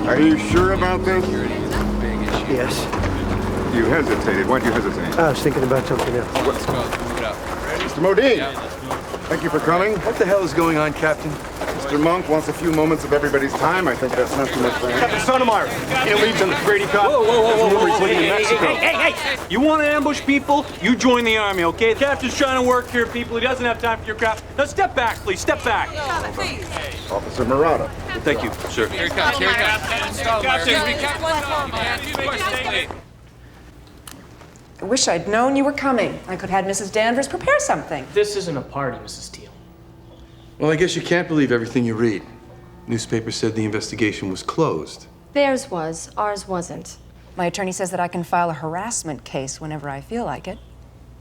Are you sure about this? Yes. You hesitated. Why'd you hesitate? I was thinking about something else. Let's go. Move it up. Mr. Modine, thank you for coming. What the hell is going on, Captain? Mr. Monk wants a few moments of everybody's time. I think that's not too much for him. Captain Stottlemeyer, elite on the Brady Cop. Whoa. Hey. You want to ambush people? You join the army, okay? The captain's trying to work here, people. He doesn't have time for your crap. Now step back, please. Step back. Officer Murata. Thank you, sir. Here he comes. Captain Stottlemeyer. I wish I'd known you were coming. I could have had Mrs. Danvers prepare something. This isn't a party, Mrs. Teal. Well, I guess you can't believe everything you read. Newspaper said the investigation was closed. Theirs was. Ours wasn't. My attorney says that I can file a harassment case whenever I feel like it.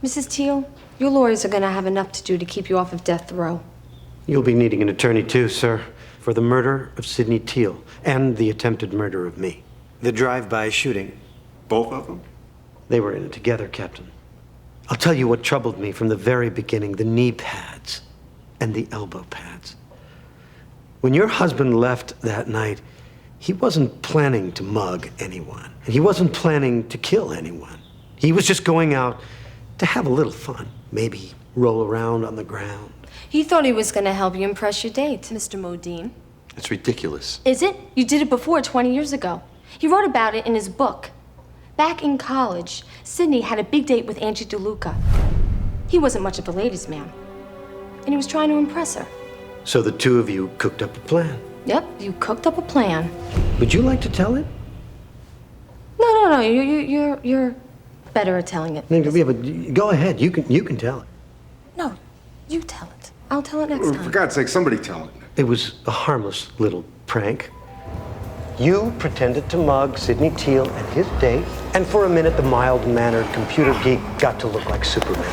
Mrs. Teal, your lawyers are going to have enough to do to keep you off of death row. You'll be needing an attorney too, sir, for the murder of Sidney Teal and the attempted murder of me. The drive-by shooting. Both of them? They were in it together, Captain. I'll tell you what troubled me from the very beginning, the knee pads and the elbow pads. When your husband left that night, he wasn't planning to mug anyone. And he wasn't planning to kill anyone. He was just going out to have a little fun. Maybe roll around on the ground. He thought he was going to help you impress your date, Mr. Modine. It's ridiculous. Is it? You did it before 20 years ago. He wrote about it in his book. Back in college, Sidney had a big date with Angie DeLuca. He wasn't much of a ladies' man. And he was trying to impress her. So the two of you cooked up a plan. Yep, you cooked up a plan. Would you like to tell it? No. You're better at telling it. Yeah, but go ahead. You can tell it. No, you tell it. I'll tell it next For time. God's sake, somebody tell it. It was a harmless little prank. You pretended to mug Sidney Teal at his date, and for a minute the mild-mannered computer geek got to look like Superman.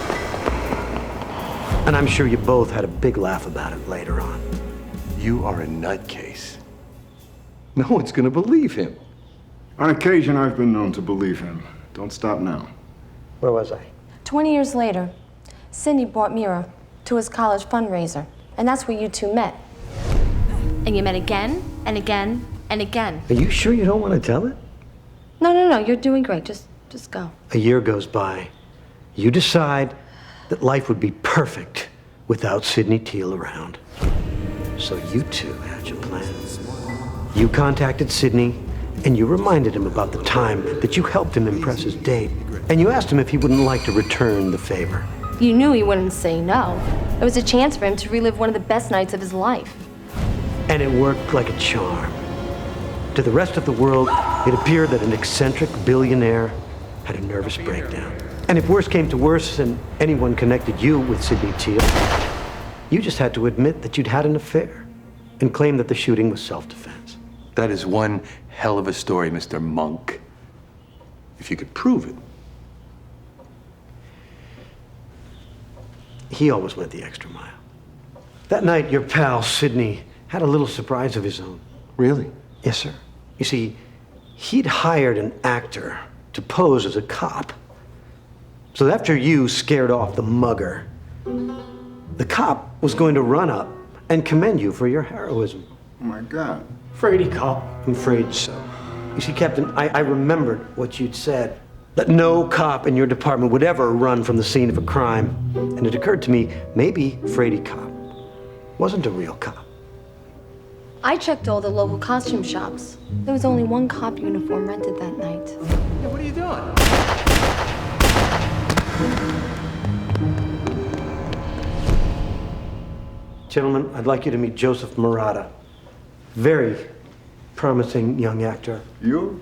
And I'm sure you both had a big laugh about it later on. You are a nutcase. No one's gonna believe him. On occasion, I've been known to believe him. Don't stop now. Where was I? 20 years later, Sidney brought Mira to his college fundraiser, and that's where you two met. And you met again, and again, and again. Are you sure you don't want to tell it? No, you're doing great. Just go. A year goes by. You decide that life would be perfect without Sidney Teal around. So you two had your plan. You contacted Sidney, and you reminded him about the time that you helped him impress his date. And you asked him if he wouldn't like to return the favor. You knew he wouldn't say no. It was a chance for him to relive one of the best nights of his life. And it worked like a charm. To the rest of the world, it appeared that an eccentric billionaire had a nervous breakdown. And if worse came to worse and anyone connected you with Sidney Teal, you just had to admit that you'd had an affair and claim that the shooting was self-defense. That is one hell of a story, Mr. Monk. If you could prove it. He always went the extra mile. That night, your pal, Sidney, had a little surprise of his own. Really? Yes, sir. You see, he'd hired an actor to pose as a cop. So after you scared off the mugger, the cop was going to run up and commend you for your heroism. Oh, my God. Fraidy cop. I'm afraid so. You see, Captain, I remembered what you'd said, that no cop in your department would ever run from the scene of a crime. And it occurred to me, maybe Fraidy cop wasn't a real cop. I checked all the local costume shops. There was only one cop uniform rented that night. Yeah, what are you doing? Gentlemen, I'd like you to meet Joseph Murata. Very promising young actor. You?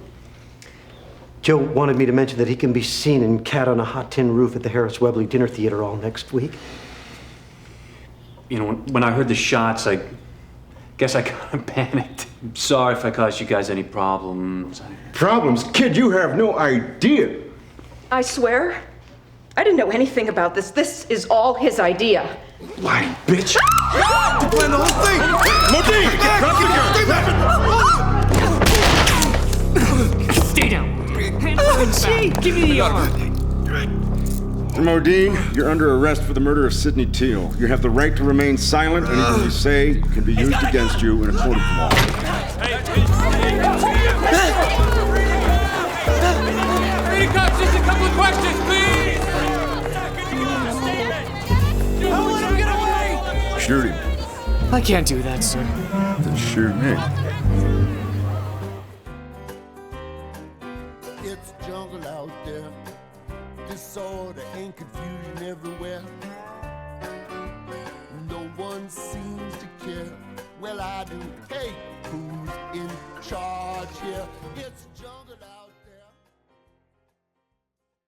Joe wanted me to mention that he can be seen in Cat on a Hot Tin Roof at the Harris Webley Dinner Theater all next week. You know, when I heard the shots, I guess I kind of panicked. I'm sorry if I caused you guys any problems. Problems? Kid, you have no idea. I swear, I didn't know anything about this. This is all his idea. Lying bitch. You planned the whole thing! Modine! Drop the gun! Stay down. Oh, gee. Give me the arm. Modine, you're under arrest for the murder of Sidney Teal. You have the right to remain silent. Anything you say can be used against you in a court of law. shoot him. I can't do that, sir. Then shoot me. It's jungle out there. Disorder and confusion everywhere. No one seems to care. Well, I do. Hey, who's in charge here? It's jungle out